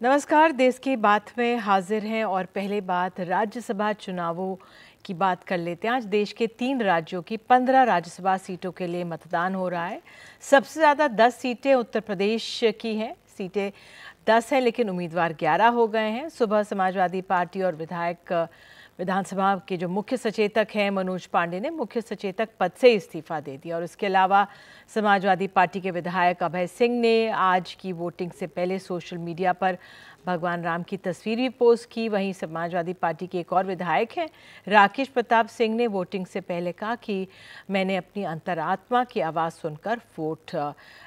नमस्कार। देश की बात में हाजिर हैं और पहले बात राज्यसभा चुनावों की बात कर लेते हैं। आज देश के 3 राज्यों की 15 राज्यसभा सीटों के लिए मतदान हो रहा है। सबसे ज़्यादा 10 सीटें उत्तर प्रदेश की हैं। सीटें 10 हैं लेकिन उम्मीदवार 11 हो गए हैं। सुबह समाजवादी पार्टी और विधानसभा के जो मुख्य सचेतक हैं मनोज पांडे ने मुख्य सचेतक पद से इस्तीफा दे दिया और इसके अलावा समाजवादी पार्टी के विधायक अभय सिंह ने आज की वोटिंग से पहले सोशल मीडिया पर भगवान राम की तस्वीर भी पोस्ट की। वहीं समाजवादी पार्टी के एक और विधायक हैं राकेश प्रताप सिंह ने वोटिंग से पहले कहा कि मैंने अपनी अंतरात्मा की आवाज़ सुनकर वोट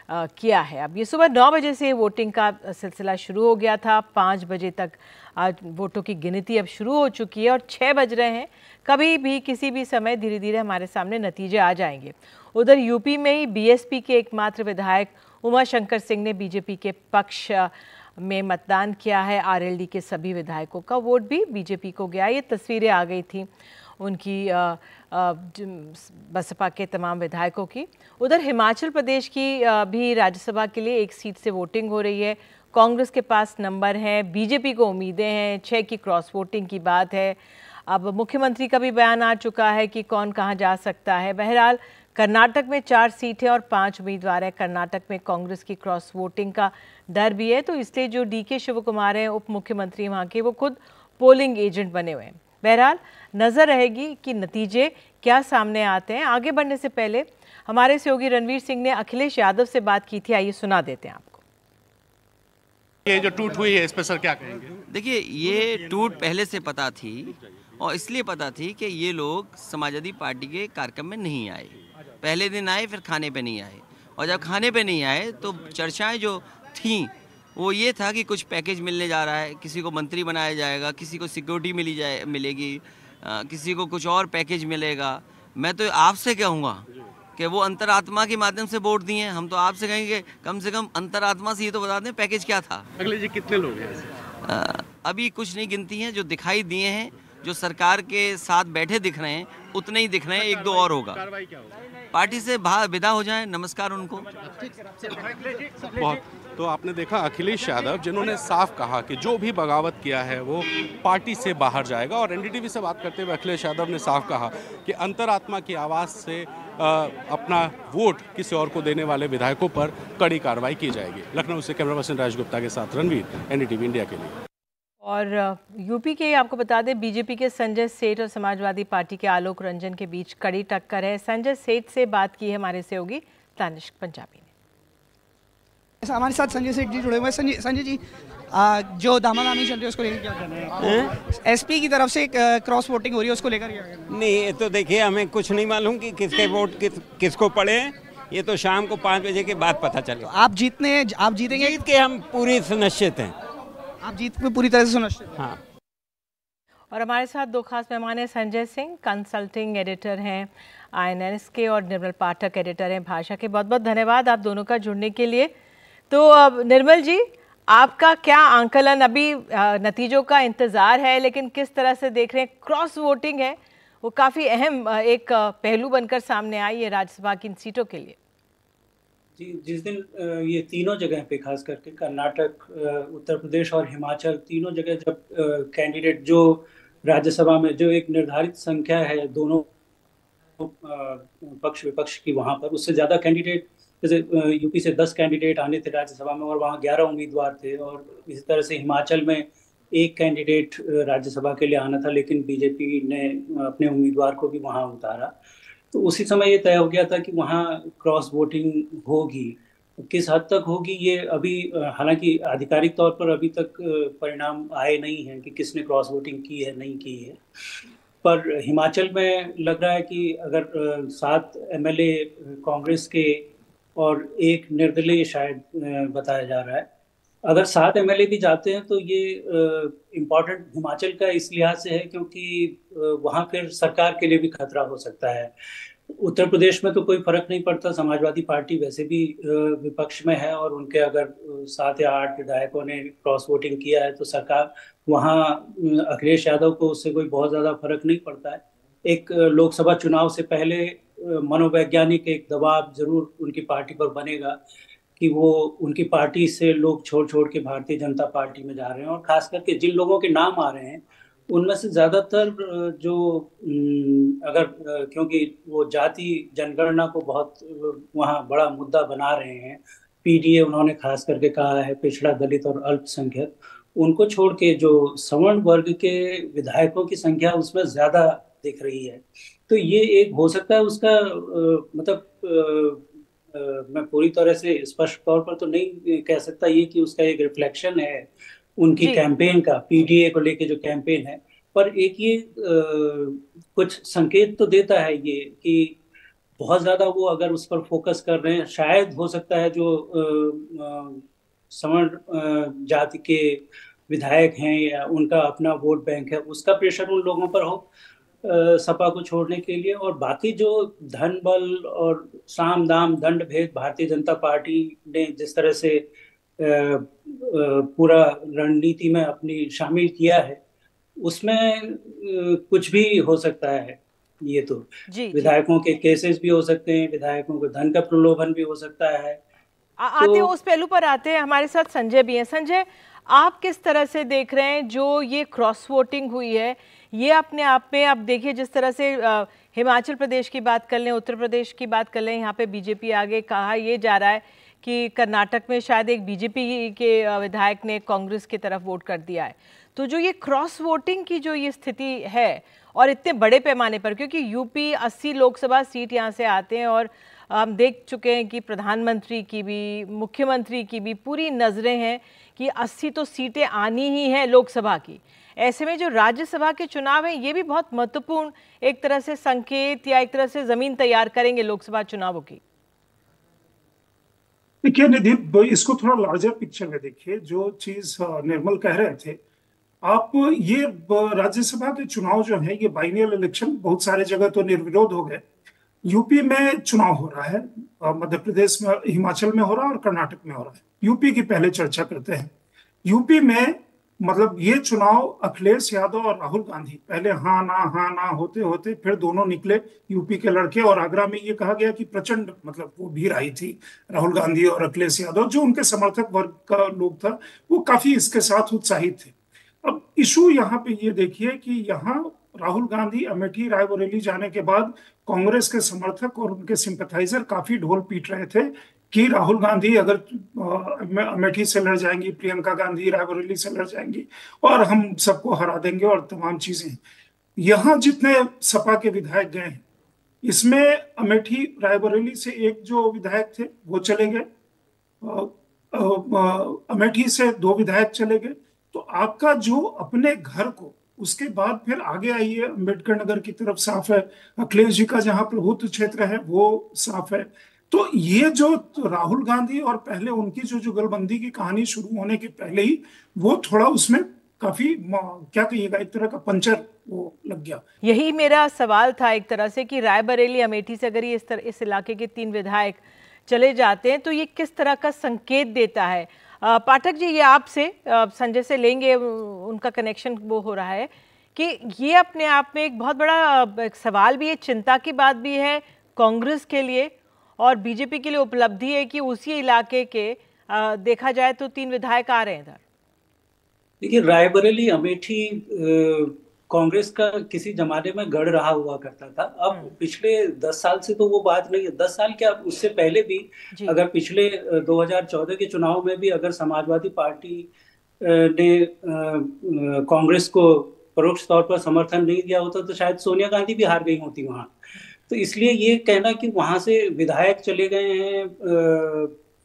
किया है। अब ये सुबह 9 बजे से वोटिंग का सिलसिला शुरू हो गया था। 5 बजे तक आज वोटों की गिनती अब शुरू हो चुकी है और 6 बज रहे हैं। कभी भी किसी भी समय धीरे धीरे हमारे सामने नतीजे आ जाएंगे। उधर यूपी में ही बीएसपी के एकमात्र विधायक उमाशंकर सिंह ने बीजेपी के पक्ष में मतदान किया है। आरएलडी के सभी विधायकों का वोट भी बीजेपी को गया। ये तस्वीरें आ गई थी उनकी बसपा के तमाम विधायकों की। उधर हिमाचल प्रदेश की भी राज्यसभा के लिए 1 सीट से वोटिंग हो रही है। कांग्रेस के पास नंबर हैं, बीजेपी को उम्मीदें हैं। 6 की क्रॉस वोटिंग की बात है। अब मुख्यमंत्री का भी बयान आ चुका है कि कौन कहां जा सकता है। बहरहाल कर्नाटक में 4 सीटें और 5 उम्मीदवार हैं। कर्नाटक में कांग्रेस की क्रॉस वोटिंग का डर भी है, तो इसलिए जो डीके शिव कुमार हैं उप मुख्यमंत्री वहाँ के, वो खुद पोलिंग एजेंट बने हुए हैं। बहरहाल नजर रहेगी कि नतीजे क्या सामने आते हैं। आगे बढ़ने से पहले हमारे सहयोगी रणवीर सिंह ने अखिलेश यादव से बात की थी, आइए सुना देते हैं आपको। ये जो टूट हुई है इस पर सर क्या कहेंगे? देखिए, ये टूट पहले से पता थी और इसलिए पता थी कि ये लोग समाजवादी पार्टी के कार्यक्रम में नहीं आए। पहले दिन आए, फिर खाने पे नहीं आए, और जब खाने पे नहीं आए तो चर्चाएं जो थीं वो ये था कि कुछ पैकेज मिलने जा रहा है, किसी को मंत्री बनाया जाएगा, किसी को सिक्योरिटी मिलेगी, किसी को कुछ और पैकेज मिलेगा। मैं तो आपसे कहूँगा कि वो अंतरात्मा के माध्यम से वोट दिए हैं। हम तो आपसे कहेंगे कम से कम अंतरात्मा से ये तो बता दें पैकेज क्या था। अगले जी कितने लोग हैं? अभी कुछ नहीं गिनती हैं, जो दिखाई दिए हैं, जो सरकार के साथ बैठे दिख रहे हैं उतने ही दिख रहे हैं। 1-2 और होगा। कार्रवाई क्या होगा? पार्टी से विदा हो जाए, नमस्कार उनको। बहुत। तो आपने देखा अखिलेश यादव जिन्होंने साफ कहा कि जो भी बगावत किया है वो पार्टी से बाहर जाएगा, और एनडीटीवी से बात करते हुए अखिलेश यादव ने साफ कहा कि अंतरात्मा की आवाज़ से अपना वोट किसी और को देने वाले विधायकों पर कड़ी कार्रवाई की जाएगी। लखनऊ से कैमरा पर्सन राज गुप्ता के साथ रणवीर, एनडीटीवी इंडिया के लिए। और यूपी के आपको बता दें बीजेपी के संजय सेठ और समाजवादी पार्टी के आलोक रंजन के बीच कड़ी टक्कर है। संजय सेठ से बात की है हमारे सहयोगी तानिश पंजाबी ने। हमारे साथ संजय सेठ जी जुड़े हुए हैं। संजय जी, जो दामादामी चल रही है उसको लेकर क्या कहना है? एसपी की तरफ से क्रॉस वोटिंग हो रही है, उसको लेकर क्या कहना है? नहीं, ये तो देखिए हमें कुछ नहीं मालूम कि किसके वोट किसको पड़े। ये तो शाम को 5 बजे के बाद पता चले। आप जीतेंगे? जीत के हम पूरी सुनिश्चित हैं। आप जीत में पूरी तरह से सुनिश्चित हैं? हाँ। और हमारे साथ 2 खास मेहमान हैं। संजय सिंह कंसल्टिंग एडिटर हैं INS के, और निर्मल पाठक एडिटर हैं भाषा के। बहुत बहुत धन्यवाद आप दोनों का जुड़ने के लिए। तो अब निर्मल जी, आपका क्या आंकलन? अभी नतीजों का इंतज़ार है, लेकिन किस तरह से देख रहे हैं? क्रॉस वोटिंग है, वो काफ़ी अहम एक पहलू बनकर सामने आई है राज्यसभा की इन सीटों के लिए। जी, जिस दिन ये तीनों जगह पे, खास करके कर्नाटक, उत्तर प्रदेश और हिमाचल, तीनों जगह जब कैंडिडेट जो राज्यसभा में जो एक निर्धारित संख्या है दोनों पक्ष विपक्ष की, वहाँ पर उससे ज़्यादा कैंडिडेट, जैसे यूपी से 10 कैंडिडेट आने थे राज्यसभा में और वहाँ 11 उम्मीदवार थे, और इसी तरह से हिमाचल में 1 कैंडिडेट राज्यसभा के लिए आना था, लेकिन बीजेपी ने अपने उम्मीदवार को भी वहाँ उतारा। तो उसी समय ये तय हो गया था कि वहाँ क्रॉस वोटिंग होगी। किस हद तक होगी ये अभी, हालांकि आधिकारिक तौर पर अभी तक परिणाम आए नहीं हैं कि किसने क्रॉस वोटिंग की है नहीं की है, पर हिमाचल में लग रहा है कि अगर 7 MLA कांग्रेस के और 1 निर्दलीय शायद बताया जा रहा है, अगर 7 MLA भी जाते हैं तो ये इम्पोर्टेंट हिमाचल का इस लिहाज से है क्योंकि वहाँ फिर सरकार के लिए भी खतरा हो सकता है। उत्तर प्रदेश में तो कोई फर्क नहीं पड़ता, समाजवादी पार्टी वैसे भी विपक्ष में है, और उनके अगर 7 या 8 विधायकों ने क्रॉस वोटिंग किया है तो सरकार वहाँ अखिलेश यादव को उससे कोई बहुत ज़्यादा फर्क नहीं पड़ता है। एक लोकसभा चुनाव से पहले मनोवैज्ञानिक एक दबाव जरूर उनकी पार्टी पर बनेगा कि वो उनकी पार्टी से लोग छोड़ छोड़ के भारतीय जनता पार्टी में जा रहे हैं, और खास करके जिन लोगों के नाम आ रहे हैं उनमें से ज्यादातर जो अगर क्योंकि वो जाति जनगणना को बहुत वहाँ बड़ा मुद्दा बना रहे हैं, पीडीए उन्होंने खास करके कहा है, पिछड़ा, दलित और अल्पसंख्यक, उनको छोड़ के जो सवर्ण वर्ग के विधायकों की संख्या उसमें ज्यादा दिख रही है। तो ये एक हो सकता है उसका मतलब मैं पूरी तरह से स्पष्ट तौर पर तो नहीं कह सकता ये कि उसका एक रिफ्लेक्शन है उनकी कैंपेन का, पीडीए को लेके जो कैंपेन है, पर एक ये कुछ संकेत तो देता है ये कि बहुत ज्यादा वो अगर उस पर फोकस कर रहे हैं, शायद हो सकता है जो सवर्ण जाति के विधायक हैं या उनका अपना वोट बैंक है उसका प्रेशर उन लोगों पर हो सपा को छोड़ने के लिए, और बाकी जो धन बल और साम दाम दंड भेद भारतीय जनता पार्टी ने जिस तरह से पूरा रणनीति में अपनी शामिल किया है उसमें कुछ भी हो सकता है। ये तो विधायकों के केसेस भी हो सकते हैं, विधायकों को धन का प्रलोभन भी हो सकता है। आते हैं उस पहलू पर आते हैं, हमारे साथ संजय भी हैं। संजय, आप किस तरह से देख रहे हैं जो ये क्रॉस वोटिंग हुई है, ये अपने आप में, आप देखिए जिस तरह से हिमाचल प्रदेश की बात कर लें, उत्तर प्रदेश की बात कर लें, यहाँ पे बीजेपी आगे, कहा ये जा रहा है कि कर्नाटक में शायद एक बीजेपी के विधायक ने कांग्रेस की तरफ वोट कर दिया है। तो जो ये क्रॉस वोटिंग की जो ये स्थिति है और इतने बड़े पैमाने पर, क्योंकि यूपी 80 लोकसभा सीट यहाँ से आते हैं और हम देख चुके हैं कि प्रधानमंत्री की भी, मुख्यमंत्री की भी पूरी नज़रें हैं कि 80 तो सीटें आनी ही हैं लोकसभा की। ऐसे में जो राज्यसभा के चुनाव हैं ये भी बहुत महत्वपूर्ण एक तरह से संकेत या एक तरह से जमीन तैयार करेंगे लोकसभा चुनावों की। देखिए निधि, इसको थोड़ा लार्जर पिक्चर में देखिए। जो चीज निर्मल कह रहे थे आप, ये राज्यसभा के चुनाव जो है ये बाइनियल इलेक्शन बहुत सारे जगह तो निर्विरोध हो गए। यूपी में चुनाव हो रहा है, मध्य प्रदेश में, हिमाचल में हो रहा है और कर्नाटक में हो रहा है। यूपी की पहले चर्चा करते हैं। यूपी में मतलब ये चुनाव अखिलेश यादव और राहुल गांधी पहले हाँ ना होते होते फिर दोनों निकले यूपी के लड़के, और आगरा में ये कहा गया कि प्रचंड मतलब वो भीड़ आई थी राहुल गांधी और अखिलेश यादव, जो उनके समर्थक वर्ग का लोग था वो काफी इसके साथ उत्साहित थे। अब इशू यहाँ पे ये देखिए कि यहाँ राहुल गांधी अमेठी रायबरेली जाने के बाद कांग्रेस के समर्थक और उनके सिंपैथाइजर काफी ढोल पीट रहे थे कि राहुल गांधी अगर अमेठी से लड़ जाएंगी, प्रियंका गांधी रायबरेली से लड़ जाएंगी और हम सबको हरा देंगे और तमाम चीजें। यहाँ जितने सपा के विधायक गए हैं इसमें अमेठी रायबरेली से एक जो विधायक थे वो चले गए, अमेठी से 2 विधायक चले गए। तो आपका जो अपने घर को, उसके बाद फिर आगे आइए अम्बेडकर नगर की तरफ साफ है, अखिलेश जी का जहां प्रभुत्व क्षेत्र है वो साफ है। तो ये जो राहुल गांधी और पहले उनकी जो जुगलबंदी की कहानी शुरू होने के पहले ही वो थोड़ा उसमें काफी क्या कहिएगा एक तरह का पंचर वो लग गया। यही मेरा सवाल था एक तरह से कि रायबरेली अमेठी से अगर ये इस इलाके के 3 विधायक चले जाते हैं तो ये किस तरह का संकेत देता है। पाठक जी, ये आपसे संजय से लेंगे, उनका कनेक्शन वो हो रहा है कि ये अपने आप में एक बहुत बड़ा एक सवाल भी है, चिंता की बात भी है कांग्रेस के लिए और बीजेपी के लिए उपलब्धि है कि उसी इलाके के देखा जाए तो 3 विधायक आ रहे हैं इधर। देखिए, रायबरेली अमेठी कांग्रेस का किसी जमाने में गढ़ रहा हुआ करता था। अब पिछले 10 साल से तो वो बात नहीं है, 10 साल क्या उससे पहले भी अगर पिछले 2014 के चुनाव में भी अगर समाजवादी पार्टी ने कांग्रेस को परोक्ष तौर पर समर्थन नहीं दिया होता तो शायद सोनिया गांधी भी हार गई होती वहां। तो इसलिए ये कहना कि वहां से विधायक चले गए हैं,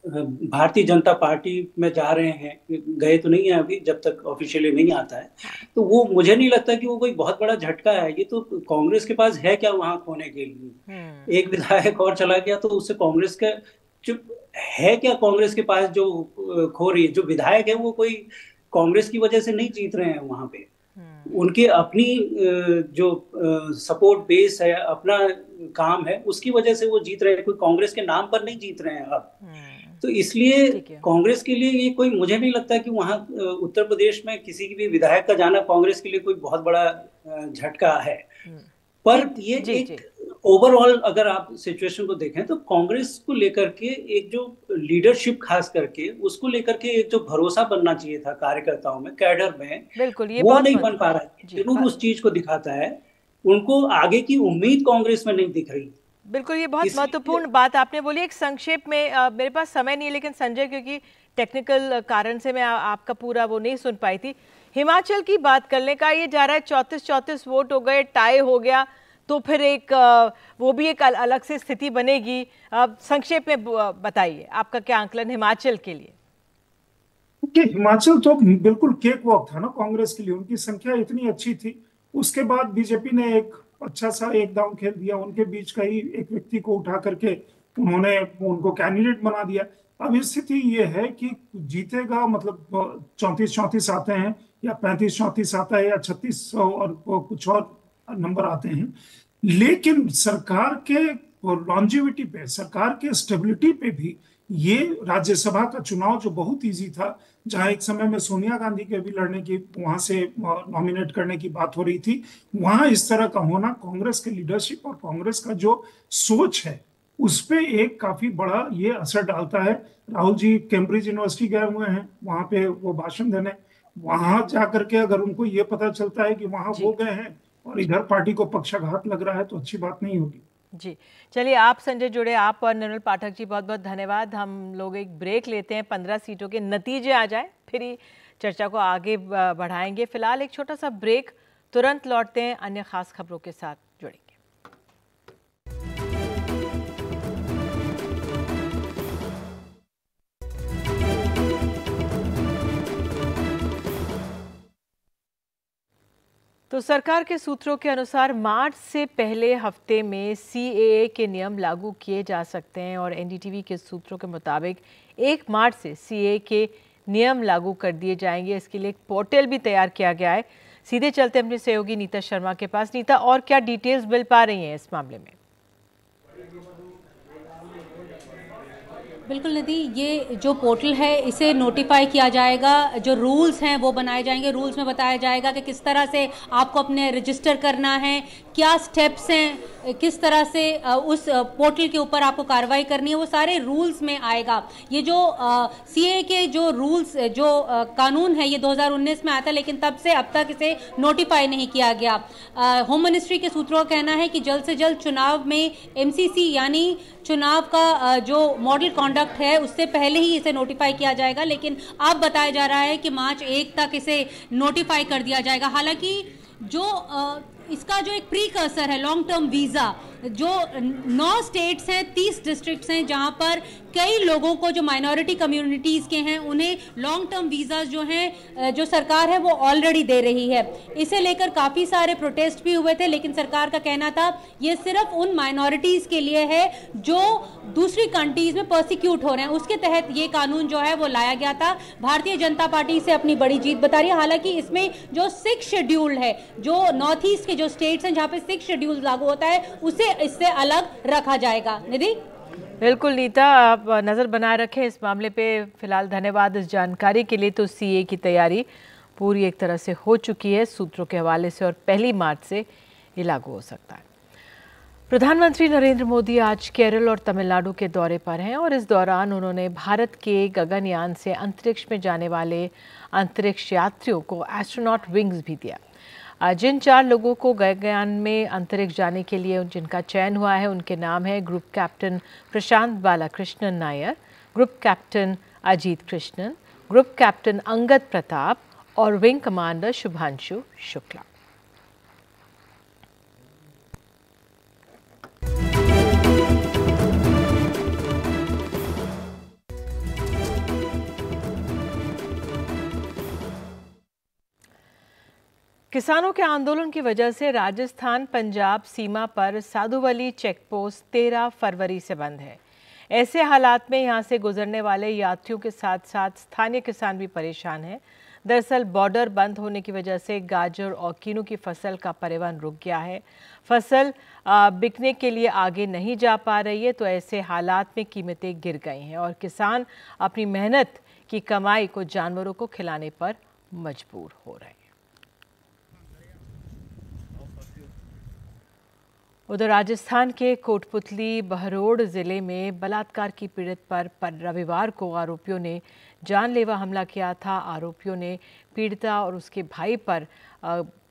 भारतीय जनता पार्टी में जा रहे हैं, गए तो नहीं है अभी जब तक ऑफिशियली नहीं आता है, तो वो मुझे नहीं लगता कि वो कोई बहुत बड़ा झटका है। ये तो कांग्रेस के पास है क्या वहां खोने के लिए। एक विधायक और चला गया तो उससे कांग्रेस का जो है क्या, कांग्रेस के पास जो खो रही है, जो विधायक है वो कोई कांग्रेस की वजह से नहीं जीत रहे हैं वहां पे। उनके अपनी जो सपोर्ट बेस है, अपना काम है, उसकी वजह से वो जीत रहे हैं, कोई कांग्रेस के नाम पर नहीं जीत रहे हैं अब। तो इसलिए कांग्रेस के लिए ये कोई, मुझे नहीं लगता कि वहां उत्तर प्रदेश में किसी भी विधायक का जाना कांग्रेस के लिए कोई बहुत बड़ा झटका है। पर ये एक ओवरऑल अगर आप सिचुएशन को देखें तो कांग्रेस को लेकर के एक जो लीडरशिप खास करके उसको लेकर के एक जो भरोसा बनना चाहिए था कार्यकर्ताओं में, कैडर में, बिल्कुल ये वो नहीं बन पा रहा है। जरूर उस चीज को दिखाता है, उनको आगे की उम्मीद कांग्रेस में नहीं दिख रही। बिल्कुल ये बहुत महत्वपूर्ण बात आपने बोली। एक संक्षेप में मेरे पास समय नहीं है, लेकिन संजय क्योंकि टेक्निकल कारण से मैं आपका पूरा वो नहीं सुन पाई थी। हिमाचल की बात करने का ये जा रहा है 34-34 वोट हो गए, टाई हो गया, तो फिर एक वो भी एक अलग से स्थिति बनेगी। संक्षेप में बताइए आपका क्या आंकलन हिमाचल के लिए। हिमाचल तो बिल्कुल केक वॉक था ना कांग्रेस के लिए, उनकी संख्या इतनी अच्छी थी। उसके बाद बीजेपी ने एक अच्छा सा एक दांव खेल दिया, उनके बीच का ही एक व्यक्ति को उठा करके उन्होंने उनको कैंडिडेट बना दिया। अब स्थिति ये है कि जीतेगा मतलब 34-34 आते हैं या 35-34 आता है या 36 और कुछ और नंबर आते हैं, लेकिन सरकार के लॉन्जिविटी पे, सरकार के स्टेबिलिटी पे भी ये राज्यसभा का चुनाव जो बहुत इजी था, जहां एक समय में सोनिया गांधी के भी लड़ने की, वहां से नॉमिनेट करने की बात हो रही थी, वहां इस तरह का होना कांग्रेस के लीडरशिप और कांग्रेस का जो सोच है उस पे एक काफी बड़ा ये असर डालता है। राहुल जी कैम्ब्रिज यूनिवर्सिटी गए हुए हैं, वहां पे वो भाषण देने, वहां जाकर के अगर उनको ये पता चलता है कि वहां वो गए हैं और इधर पार्टी को पक्षाघात लग रहा है तो अच्छी बात नहीं होगी। जी चलिए, आप संजय जुड़े, आप और निर्मल पाठक जी बहुत बहुत धन्यवाद। हम लोग एक ब्रेक लेते हैं, 15 सीटों के नतीजे आ जाए फिर ही चर्चा को आगे बढ़ाएंगे। फिलहाल एक छोटा सा ब्रेक, तुरंत लौटते हैं अन्य खास खबरों के साथ जुड़ेंगे। तो सरकार के सूत्रों के अनुसार मार्च से पहले हफ्ते में सीएए के नियम लागू किए जा सकते हैं और एनडीटीवी के सूत्रों के मुताबिक 1 मार्च से सीएए के नियम लागू कर दिए जाएंगे। इसके लिए एक पोर्टल भी तैयार किया गया है। सीधे चलते अपने सहयोगी नीता शर्मा के पास। नीता, और क्या डिटेल्स मिल पा रही हैं इस मामले में? बिल्कुल निधि, ये जो पोर्टल है इसे नोटिफाई किया जाएगा, जो रूल्स हैं वो बनाए जाएंगे। रूल्स में बताया जाएगा कि किस तरह से आपको अपने रजिस्टर करना है, क्या स्टेप्स हैं, किस तरह से उस पोर्टल के ऊपर आपको कार्रवाई करनी है, वो सारे रूल्स में आएगा। ये जो सीए के जो रूल्स, जो कानून है, ये 2019 में आया था, लेकिन तब से अब तक इसे नोटिफाई नहीं किया गया। होम मिनिस्ट्री के सूत्रों का कहना है कि जल्द से जल्द चुनाव में एमसीसी यानी चुनाव का जो मॉडल कॉन्डक्ट है उससे पहले ही इसे नोटिफाई किया जाएगा, लेकिन अब बताया जा रहा है कि मार्च 1 तक इसे नोटिफाई कर दिया जाएगा। हालांकि जो इसका जो एक प्रीकर्सर है लॉन्ग टर्म वीज़ा, जो 9 स्टेट्स हैं, 30 डिस्ट्रिक्ट्स हैं, जहां पर कई लोगों को जो माइनॉरिटी कम्युनिटीज़ के हैं उन्हें लॉन्ग टर्म वीज़ा जो हैं, जो सरकार है वो ऑलरेडी दे रही है। इसे लेकर काफ़ी सारे प्रोटेस्ट भी हुए थे, लेकिन सरकार का कहना था ये सिर्फ उन माइनॉरिटीज़ के लिए है जो दूसरी कंट्रीज़ में परसिक्यूट हो रहे हैं। उसके तहत ये कानून जो है वो लाया गया था। भारतीय जनता पार्टी इसे अपनी बड़ी जीत बता रही है। हालांकि इसमें जो 6 शेड्यूल है, जो नॉर्थ ईस्ट के जो स्टेट्स हैं जहाँ पे 6 शेड्यूल लागू होता है, उसे इससे अलग रखा जाएगा। निधि? बिल्कुल नीता, आप नज़र बनाए रखें इस मामले पे। फिलहाल धन्यवाद इस जानकारी के लिए। तो सीए की तैयारी पूरी एक तरह से हो चुकी है सूत्रों के हवाले से, और 1 मार्च से ये लागू हो सकता है। प्रधानमंत्री नरेंद्र मोदी आज केरल और तमिलनाडु के दौरे पर हैं और इस दौरान उन्होंने भारत के गगनयान से अंतरिक्ष में जाने वाले अंतरिक्ष यात्रियों को एस्ट्रोनॉट विंग्स भी दिया। जिन 4 लोगों को गगनयान में अंतरिक्ष जाने के लिए जिनका चयन हुआ है उनके नाम है group captain Prashanth Balakrishnan Nair, group captain Ajit Krishnan, group captain Angad Pratap और विंग कमांडर शुभांशु शुक्ला। किसानों के आंदोलन की वजह से राजस्थान पंजाब सीमा पर साधुवली चेकपोस्ट 13 फरवरी से बंद है। ऐसे हालात में यहां से गुजरने वाले यात्रियों के साथ साथ स्थानीय किसान भी परेशान हैं। दरअसल बॉर्डर बंद होने की वजह से गाजर और कीनू की फसल का परिवहन रुक गया है। फसल बिकने के लिए आगे नहीं जा पा रही है, तो ऐसे हालात में कीमतें गिर गई हैं और किसान अपनी मेहनत की कमाई को जानवरों को खिलाने पर मजबूर हो रहे हैं। उधर राजस्थान के कोटपुतली बहरोड जिले में बलात्कार की पीड़ित पर रविवार को आरोपियों ने जानलेवा हमला किया था। आरोपियों ने पीड़िता और उसके भाई पर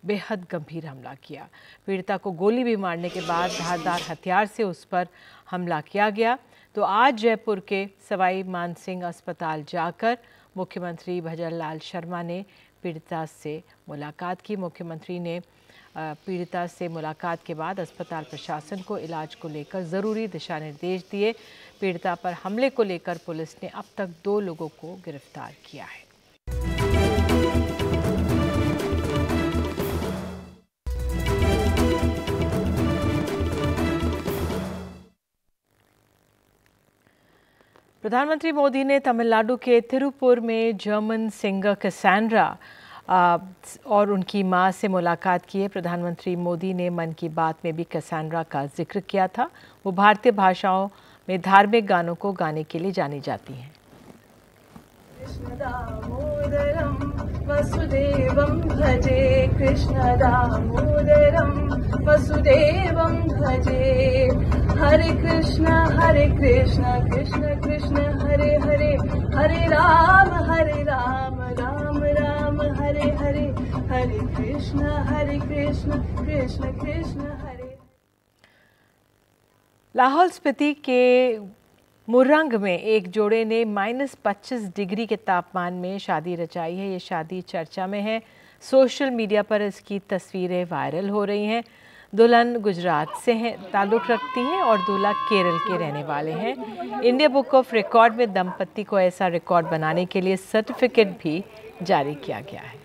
बेहद गंभीर हमला किया। पीड़िता को गोली भी मारने के बाद धारदार हथियार से उस पर हमला किया गया। तो आज जयपुर के सवाई मानसिंह अस्पताल जाकर मुख्यमंत्री भजनलाल शर्मा ने पीड़िता से मुलाकात की। मुख्यमंत्री ने पीड़िता से मुलाकात के बाद अस्पताल प्रशासन को इलाज को लेकर ज़रूरी दिशा निर्देश दिए। पीड़िता पर हमले को लेकर पुलिस ने अब तक 2 लोगों को गिरफ्तार किया है। प्रधानमंत्री मोदी ने तमिलनाडु के तिरुपुर में जर्मन सिंगर कैसेंड्रा और उनकी मां से मुलाकात की है। प्रधानमंत्री मोदी ने मन की बात में भी कैसेंड्रा का जिक्र किया था। वो भारतीय भाषाओं में धार्मिक गानों को गाने के लिए जानी जाती हैं। कृष्ण दामोदरम वसुदेवम भजे, कृष्ण दामोदरम वसुदेवम भजे। हरे कृष्ण कृष्ण कृष्ण हरे हरे, हरे राम राम राम हरे हरे, हरे कृष्ण कृष्ण कृष्ण हरे। लाहौल स्पीति के मुरंग में एक जोड़े ने -25 डिग्री के तापमान में शादी रचाई है। ये शादी चर्चा में है। सोशल मीडिया पर इसकी तस्वीरें वायरल हो रही हैं। दुल्हन गुजरात से ताल्लुक़ रखती हैं और दूल्हा केरल के रहने वाले हैं। इंडिया बुक ऑफ रिकॉर्ड में दंपति को ऐसा रिकॉर्ड बनाने के लिए सर्टिफिकेट भी जारी किया गया है।